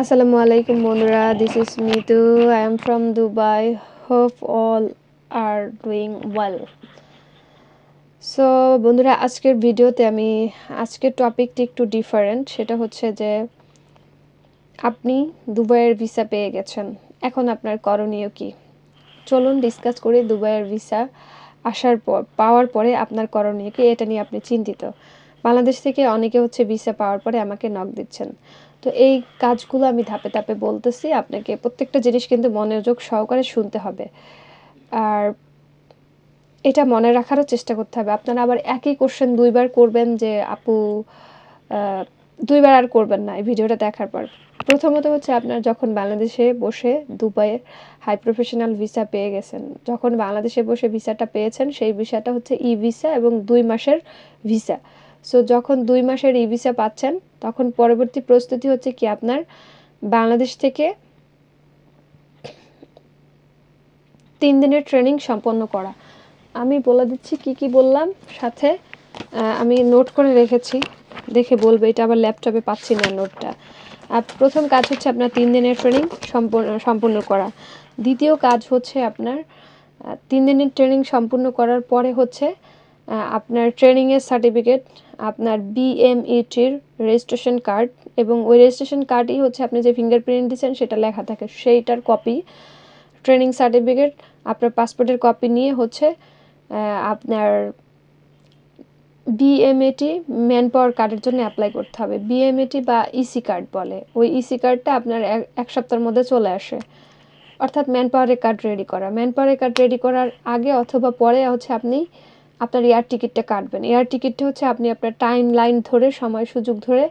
Assalamu alaikum bondura, this is Mitu. I am from Dubai. Hope all are doing well. So বন্ধুরা, আজকের ভিডিওতে আজকের টপিকটি একটু different. সেটা হচ্ছে যে আপনি দুবাইয়ের ভিসা পেয়ে গেছেন, এখন আপনার করণীয় কি? চলুন ডিসকাস করি দুবাইয়ের ভিসা পাওয়ার পরে আপনার করণীয় কি, এটা নিয়ে আপনি চিন্তিত। বাংলাদেশ থেকে অনেকে হচ্ছে ভিসা পাওয়ার পরে আমাকে নক দিচ্ছেন। তো এই কাজগুলো আমি ধাপে ধাপে বলতেছি, আপনাকে প্রত্যেকটা জিনিস কিন্তু মনোযোগ সহকারে শুনতে হবে, আর এটা মনে রাখারও চেষ্টা করতে হবে। আপনারা আবার একই কোশ্চেন দুইবার করবেন যে আপু, দুইবার আর করবেন না এই ভিডিওটা দেখার পর। প্রথমত হচ্ছে আপনার যখন বাংলাদেশে বসে দুবাইয়ের হাই প্রফেশনাল ভিসা পেয়ে গেছেন, যখন বাংলাদেশে বসে ভিসাটা পেয়েছেন সেই ভিসাটা হচ্ছে ই ভিসা এবং 2 মাসের ভিসা। সো যখন 2 মাসের ই ভিসা পাচ্ছেন তখন পরবর্তী প্রস্তুতি হচ্ছে কি, আপনার বাংলাদেশ থেকে 3 দিনের ট্রেনিং সম্পন্ন করা। আমি বলে দিচ্ছি কি কি বললাম, সাথে আমি নোট করে রেখেছি, দেখে বলবে। এটা আবার ল্যাপটপে পাচ্ছি না নোটটা। প্রথম কাজ হচ্ছে আপনার 3 দিনের ট্রেনিং সম্পূর্ণ করা। দ্বিতীয় কাজ হচ্ছে আপনার 3 দিনের ট্রেনিং সম্পূর্ণ করার পরে হচ্ছে আপনার ট্রেনিংয়ের সার্টিফিকেট, আপনার বিএমইটির রেজিস্ট্রেশন কার্ড, এবং ওই রেজিস্ট্রেশন কার্ডই হচ্ছে আপনি যে ফিঙ্গারপ্রিন্ট দিচ্ছেন সেটা লেখা থাকে সেইটার কপি, ট্রেনিং সার্টিফিকেট, আপনার পাসপোর্টের কপি নিয়ে হচ্ছে আপনার বিএমএটি ম্যান পাওয়ার কার্ডের জন্য অ্যাপ্লাই করতে হবে। বিএমএটি বা ইসি কার্ড বলে, ওই ইসি কার্ডটা আপনার এক সপ্তাহের মধ্যে চলে আসে। অর্থাৎ ম্যান পাওয়ারের কার্ড রেডি করা, ম্যান পাওয়ারের কার্ড রেডি করার আগে অথবা পরে হচ্ছে আপনি আপনার এয়ার টিকিটটা কাটবেন। এয়ার টিকিটটা হচ্ছে আপনি আপনার টাইম লাইন ধরে, সময় সুযোগ ধরে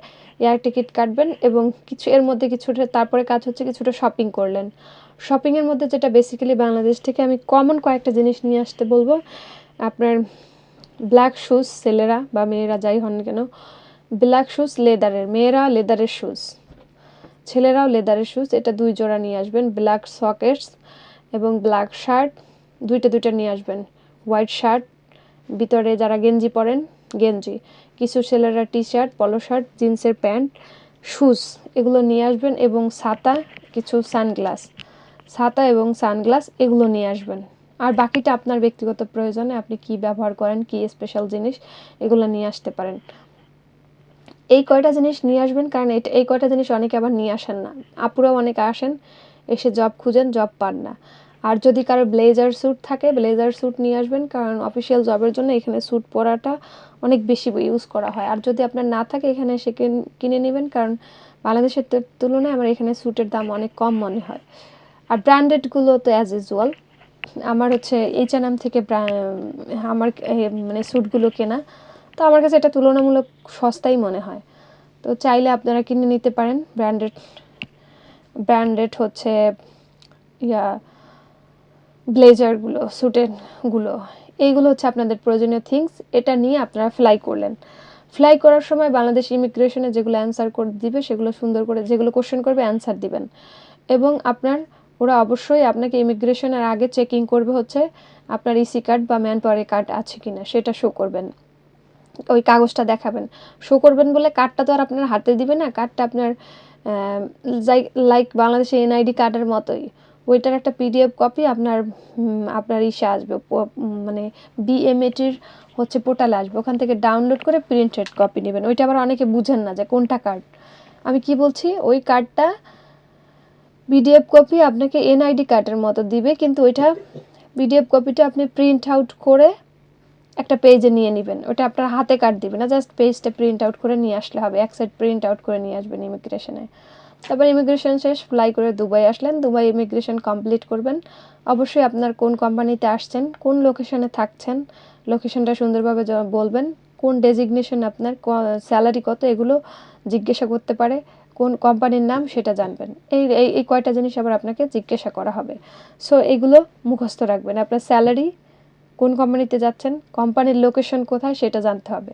এয়ার টিকিট কাটবেন, এবং এর মধ্যে কিছুটা, তারপরে কাজ হচ্ছে কিছুটা শপিং করলেন। শপিংয়ের মধ্যে যেটা বেসিক্যালি বাংলাদেশ থেকে আমি কমন কয়েকটা জিনিস নিয়ে আসতে বলবো। আপনার ব্ল্যাক শুজ, ছেলেরা বা মেয়েরা যাই হন কেন, ব্ল্যাক শুজ লেদারের, মেয়েরা লেদারের শুজ, ছেলেরাও লেদারের শুজ, এটা 2 জোড়া নিয়ে আসবেন। ব্ল্যাক সকেটস এবং ব্ল্যাক শার্ট দুইটা নিয়ে আসবেন। হোয়াইট শার্ট, ভিতরে যারা গেঞ্জি পরেন গেঞ্জি, কিছু ছেলেরা টি শার্ট, পলো শার্ট, জিন্সের প্যান্ট, শুজ এগুলো নিয়ে আসবেন, এবং কিছু ছাতা এবং সানগ্লাস এগুলো নিয়ে আসবেন। আর বাকিটা আপনার ব্যক্তিগত প্রয়োজনে আপনি কি ব্যবহার করেন, কি স্পেশাল জিনিস, এগুলো নিয়ে আসতে পারেন। এই কয়টা জিনিস নিয়ে আসবেন, কারণ এই কয়টা জিনিস অনেকে আবার নিয়ে আসেন না। আপুরাও অনেকে আসেন, এসে জব খুঁজেন, জব পান না। আর যদি কারো ব্লেজার স্যুট থাকে, ব্লেজার স্যুট নিয়ে আসবেন, কারণ অফিসিয়াল জবের জন্য এখানে স্যুট পরাটা অনেক বেশি ইউজ করা হয়। আর যদি আপনার না থাকে, এখানে এসে কিনে নেবেন, কারণ বাংলাদেশের তুলনায় আমার এখানে স্যুটের দাম অনেক কম মনে হয়। আর ব্র্যান্ডেডগুলো তো অ্যাজ ইউজুয়াল আমার হচ্ছে H&M থেকে আমার মানে স্যুটগুলো কেনা, তো আমার কাছে এটা তুলনামূলক সস্তাই মনে হয়। তো চাইলে আপনারা কিনে নিতে পারেন ব্র্যান্ডেড হচ্ছে ব্লেজারগুলো, স্যুটেরগুলো, এইগুলো হচ্ছে আপনাদের প্রয়োজনীয় থিংস। এটা নিয়ে আপনারা ফ্লাই করলেন। ফ্লাই করার সময় বাংলাদেশ ইমিগ্রেশনে যেগুলো অ্যান্সার করে দিবে সেগুলো সুন্দর করে, যেগুলো কোশ্চেন করবে অ্যান্সার দিবেন। এবং ওরা অবশ্যই আপনাকে ইমিগ্রেশনের আগে চেকিং করবে হচ্ছে আপনার ইসি কার্ড বা ম্যান পাওয়ারের কার্ড আছে কিনা, সেটা শো করবেন, ওই কাগজটা দেখাবেন। শো করবেন বলে কার্ডটা তো আর আপনার হাতে দিবে না, কার্ডটা আপনার লাইক বাংলাদেশের এনআইডি কার্ডের মতোই, ওইটার একটা পিডিএফ কপি আপনার ইসে আসবে, মানে বিএমএটির হচ্ছে পোর্টালে আসবে, ওখান থেকে ডাউনলোড করে প্রিন্টেড কপি নেবেন। ওইটা আবার অনেকে বুঝেন না যে কোনটা কার্ড। আমি কি বলছি, ওই কার্ডটা পিডিএফ কপি আপনাকে এনআইডি কার্ডের মতো দিবে, কিন্তু ওইটা পিডিএফ কপিটা আপনি প্রিন্ট আউট করে একটা পেজে নিয়ে নেবেন। ওটা আপনার হাতে কার্ড দিবে না, জাস্ট পেজটা প্রিন্ট আউট করে নিয়ে আসলে হবে। এক সাইড প্রিন্ট আউট করে নিয়ে আসবেন ইমিগ্রেশনে। তারপর ইমিগ্রেশন শেষ, ফ্লাই করে দুবাই আসলেন। দুবাই ইমিগ্রেশন কমপ্লিট করবেন। অবশ্যই আপনার কোন কোম্পানিতে আসছেন, কোন লোকেশনে থাকছেন, লোকেশনটা সুন্দরভাবে বলবেন। কোন ডেজিগনেশন আপনার, স্যালারি কত, এগুলো জিজ্ঞাসা করতে পারে। কোন কোম্পানির নাম সেটা জানবেন। এই কয়টা জিনিস আবার আপনাকে জিজ্ঞাসা করা হবে। সো এগুলো মুখস্থ রাখবেন। আপনার স্যালারি, কোন কোম্পানিতে যাচ্ছেন, কোম্পানির লোকেশন কোথায় সেটা জানতে হবে।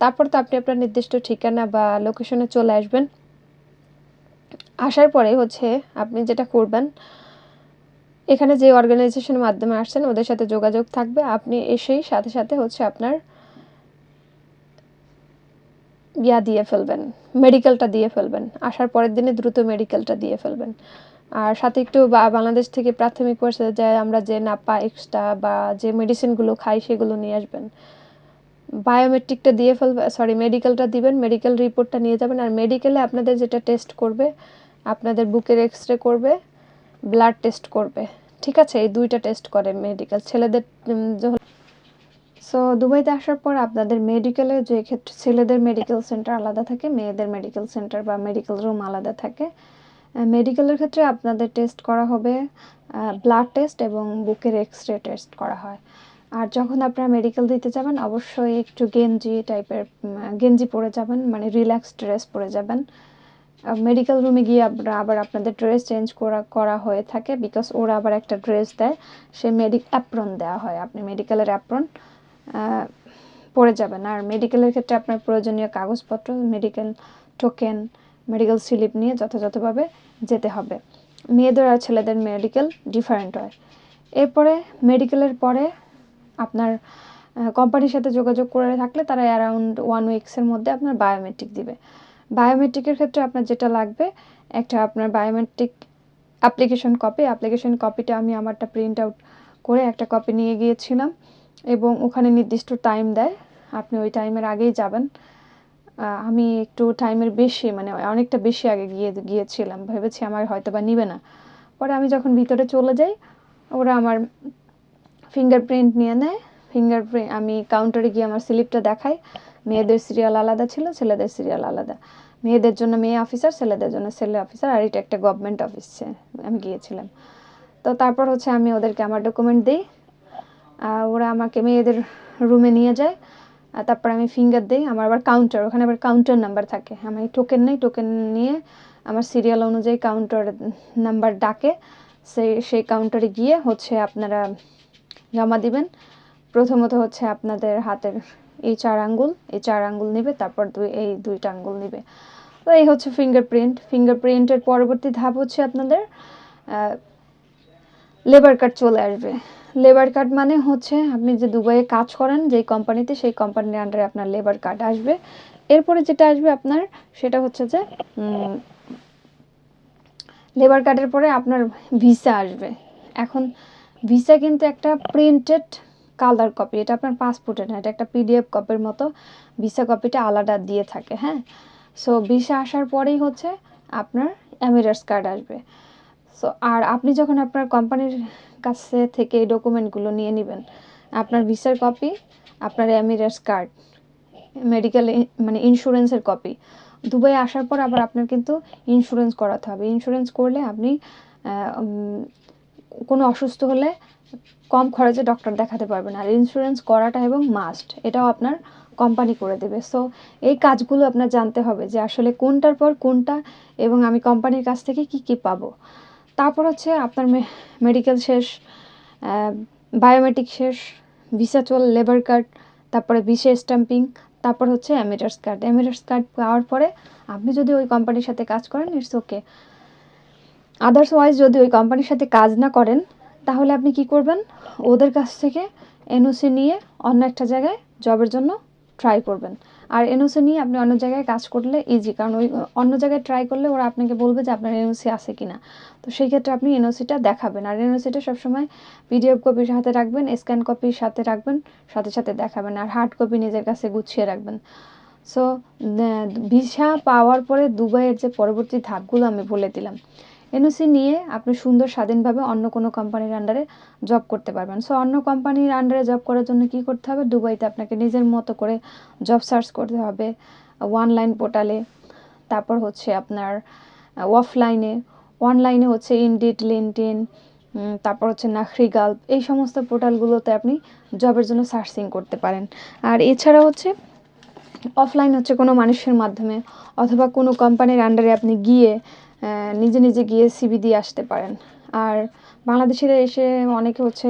তারপর তো আপনি আপনার নির্দিষ্ট ঠিকানা বা লোকেশনে চলে আসবেন। আসার পরে হচ্ছে আপনি যেটা করবেন, এখানে যে অর্গানাইজেশনের মাধ্যমে আসছেন ওদের সাথে যোগাযোগ থাকবে। আপনি এসেই সাথে সাথে হচ্ছে আপনার ইয়া দিয়ে ফেলবেন, মেডিকেলটা দিয়ে ফেলবেন, আসার পরের দিনে দ্রুত মেডিকেলটা দিয়ে ফেলবেন। আর সাথে একটু বাংলাদেশ থেকে প্রাথমিক পর্যায়ে আমরা যে নাপা এক্সট্রা বা যে মেডিসিনগুলো খাই সেগুলো নিয়ে আসবেন। বায়োমেট্রিকটা দিয়ে ফেলবে, সরি মেডিকেলটা দিবেন, মেডিকেল রিপোর্টটা নিয়ে যাবেন। আর মেডিকেলে আপনাদের যেটা টেস্ট করবে, আপনাদের বুকের এক্সরে করবে, ব্লাড টেস্ট করবে, ঠিক আছে? এই দুইটা টেস্ট করে মেডিকেল ছেলেদের। সো দুবাইতে আসার পর আপনাদের মেডিকেলে যে ক্ষেত্রে ছেলেদের মেডিকেল সেন্টার আলাদা থাকে, মেয়েদের মেডিকেল সেন্টার বা মেডিকেল রুম আলাদা থাকে। মেডিকেলের ক্ষেত্রে আপনাদের টেস্ট করা হবে ব্লাড টেস্ট এবং বুকের এক্সরে টেস্ট করা হয়। আর যখন আপনারা মেডিকেল দিতে যাবেন অবশ্যই একটু গেঞ্জি টাইপের গেঞ্জি পরে যাবেন, মানে রিল্যাক্স ড্রেস পরে যাবেন। মেডিকেল রুমে গিয়ে আবার আপনাদের ড্রেস চেঞ্জ করা হয়ে থাকে, বিকজ ওরা আবার একটা ড্রেস দেয়, সে অ্যাপ্রন দেওয়া হয়, আপনি মেডিকেলের অ্যাপ্রন পরে যাবেন। আর মেডিকেলের ক্ষেত্রে আপনার প্রয়োজনীয় কাগজপত্র, মেডিকেল টোকেন, মেডিকেল স্লিপ নিয়ে যথাযথভাবে যেতে হবে। মেয়েদের আর ছেলেদের মেডিকেল ডিফারেন্ট হয়। এরপরে মেডিকেলের পরে আপনার কোম্পানির সাথে যোগাযোগ করে থাকলে তারা অ্যারাউন্ড 1 উইক্সের মধ্যে আপনার বায়োমেট্রিক দিবে। বায়োমেট্রিকের ক্ষেত্রে আপনার যেটা লাগবে, একটা আপনার বায়োমেট্রিক অ্যাপ্লিকেশন কপিটা আমি আমারটা প্রিন্ট আউট করে একটা কপি নিয়ে গিয়েছিলাম, এবং ওখানে নির্দিষ্ট টাইম দেয়, আপনি ওই টাইমের আগেই যাবেন। আমি একটু টাইমের বেশি, মানে অনেকটা বেশি আগে গিয়েছিলাম, ভেবেছি আমার হয়তো বা নিবে না। পরে আমি যখন ভিতরে চলে যাই, ওরা আমার ফিঙ্গারপ্রিন্ট নিয়ে নেয়। ফিঙ্গারপ্রিন্ট আমি কাউন্টারে গিয়ে আমার স্লিপটা দেখাই, মেয়েদের সিরিয়াল আলাদা ছিল, ছেলেদের সিরিয়াল আলাদা, মেয়েদের জন্য মেয়ে অফিসার, ছেলেদের জন্য ছেলে অফিসার। আর এটা একটা গভর্নমেন্ট অফিসে আমি গিয়েছিলাম। তো তারপর হচ্ছে আমি ওদেরকে আমার ডকুমেন্ট দিই, ওরা আমাকে মেয়েদের রুমে নিয়ে যায়, তারপর আমি ফিঙ্গার দিই। আমার আবার কাউন্টার, ওখানে আবার কাউন্টার নাম্বার থাকে, আমি টোকেন নেই, টোকেন নিয়ে আমার সিরিয়াল অনুযায়ী কাউন্টার নাম্বার ডাকে, সেই কাউন্টারে গিয়ে হচ্ছে আপনারা জমা দিবেন। প্রথমত হচ্ছে আপনাদের হাতের এই 4 আঙ্গুল নেবে, তারপর এই 2টা আঙ্গুল নেবে। তো এই হচ্ছে ফিঙ্গারপ্রিন্টের পরবর্তী ধাপ হচ্ছে আপনাদের লেবার কার্ড চলে আসবে। লেবার কার্ড মানে হচ্ছে আপনি যে দুবাইয়ে কাজ করেন যেই কোম্পানিতে, সেই কোম্পানির আন্ডারে আপনার লেবার কার্ড আসবে। এরপরে যেটা আসবে আপনার, সেটা হচ্ছে যে লেবার কার্ডের পরে আপনার ভিসা আসবে। এখন ভিসা কিন্তু একটা প্রিন্টেড কালার কপি, এটা আপনার পাসপোর্টের না, এটা একটা পিডিএফ কপির মতো ভিসা কপিটা আলাদা দিয়ে থাকে। হ্যাঁ, সো ভিসা আসার পরেই হচ্ছে আপনার এমিরেটস কার্ড আসবে। সো আর আপনি যখন আপনার কোম্পানির কাছে থেকে এই ডকুমেন্টগুলো নিয়ে নেবেন, আপনার ভিসার কপি, আপনার এমিরেটস কার্ড, মেডিকেল মানে ইন্স্যুরেন্সের কপি, দুবাই আসার পর আবার আপনার কিন্তু ইন্স্যুরেন্স করাতে হবে। ইন্স্যুরেন্স করলে আপনি কোনো অসুস্থ হলে কম খরচে ডক্টর দেখাতে পারবেন। আর ইন্স্যুরেন্স করাটা এবং মাস্ট, এটাও আপনার কোম্পানি করে দেবে। সো এই কাজগুলো আপনার জানতে হবে যে আসলে কোনটার পর কোনটা, এবং আমি কোম্পানির কাছ থেকে কি কি পাবো। তারপর হচ্ছে আপনার মেডিকেল শেষ, বায়োমেট্রিক শেষ, ভিসা চল, লেবার কার্ড, তারপরে ভিসা স্ট্যাম্পিং, তারপর হচ্ছে এমিরেটস কার্ড পাওয়ার পরে আপনি যদি ওই কোম্পানির সাথে কাজ করেন ইটস ওকে। আদার্সওয়াইজ যদি ওই কোম্পানির সাথে কাজ না করেন, তাহলে আপনি কি করবেন, ওদের কাছ থেকে এনওসি নিয়ে অন্য একটা জায়গায় জবের জন্য ট্রাই করবেন। আর এনওসি নিয়ে আপনি অন্য জায়গায় কাজ করলে ইজি, কারণ ওই অন্য জায়গায় ট্রাই করলে ওরা আপনাকে বলবে যে আপনার এনওসি আছে কিনা। তো সেই ক্ষেত্রে আপনি এনওসিটা দেখাবেন, আর এনওসিটা সবসময় পিডিএফ কপির সাথে রাখবেন, স্ক্যান কপির সাথে রাখবেন, সাথে সাথে দেখাবেন, আর হার্ড কপি নিজের কাছে গুছিয়ে রাখবেন। সো ভিসা পাওয়ার পরে দুবাইয়ের যে পরবর্তী ধাপগুলো আমি বলে দিলাম। এনওসি নিয়ে আপনি সুন্দর স্বাধীনভাবে অন্য কোনো কোম্পানির আন্ডারে জব করতে পারবেন। সো অন্য কোম্পানির আন্ডারে জব করার জন্য কি করতে হবে, দুবাইতে আপনাকে নিজের মতো করে জব সার্চ করতে হবে, অনলাইন পোর্টালে, তারপর হচ্ছে আপনার অনলাইনে হচ্ছে ইনডিড, লিঙ্কডইন, তারপর হচ্ছে নাখরি গাল্প, এই সমস্ত পোর্টালগুলোতে আপনি জবের জন্য সার্চিং করতে পারেন। আর এছাড়া হচ্ছে অফলাইন হচ্ছে কোনো মানুষের মাধ্যমে অথবা কোনো কোম্পানির আন্ডারে আপনি গিয়ে নিজে গিয়ে সিভি দিয়ে আসতে পারেন। আর বাংলাদেশের এসে অনেকে হচ্ছে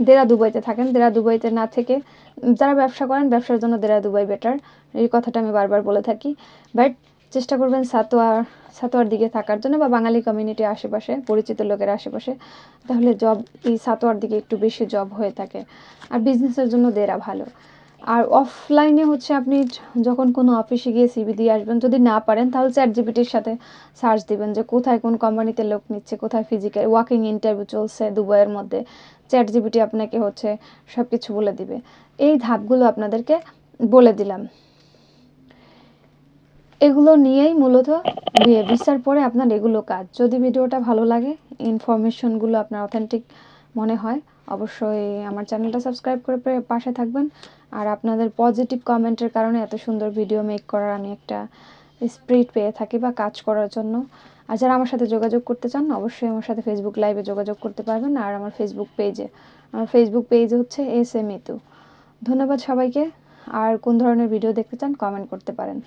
দেরা দুবাইতে থাকেন, দেরা দুবাইতে না থেকে যারা ব্যবসা করেন, ব্যবসার জন্য দেরা দুবাই বেটার, এই কথাটা আমি বারবার বলে থাকি। বাট চেষ্টা করবেন সাতোয়ার দিকে থাকার জন্য, বা বাঙালি কমিউনিটির আশেপাশে, পরিচিত লোকের আশেপাশে, তাহলে জব এই সাতোয়ার দিকে একটু বেশি জব হয়ে থাকে। আর বিজনেসের জন্য দেরা ভালো। আর অফলাইনে হচ্ছে আপনি যখন কোনো অফিসে গিয়ে সিভি দিয়ে আসবেন, যদি না পারেন তাহলে চ্যাটজিপিটির সাথে সার্চ দিবেন যে কোথায় কোন কোম্পানিতে লোক নিচ্ছে, কোথায় ফিজিক্যাল ওয়ার্কিং ইন্টারভিউ চলছে দুবাইয়ের মধ্যে। চ্যাটজিপিটি আপনাকে হচ্ছে সব কিছু বলে দিবে। এই ধাপগুলো আপনাদেরকে বলে দিলাম। এগুলো নিয়েই মূলত ভিসার পরে আপনার এগুলো কাজ। যদি ভিডিওটা ভালো লাগে, ইনফরমেশনগুলো আপনার অথেন্টিক মনে হয়, অবশ্যই আমার চ্যানেলটা সাবস্ক্রাইব করে পাশে থাকবেন। আর আপনাদের পজিটিভ কমেন্টের কারণে এত সুন্দর ভিডিও মেক করার আমি একটা স্পিরিট পেয়ে থাকি বা কাজ করার জন্য। আর যারা আমার সাথে যোগাযোগ করতে চান অবশ্যই আমার সাথে ফেসবুক লাইভে যোগাযোগ করতে পারবেন। আর আমার ফেসবুক পেজ হচ্ছে SM ইতু। ধন্যবাদ সবাইকে। আর কোন ধরনের ভিডিও দেখতে চান কমেন্ট করতে পারেন।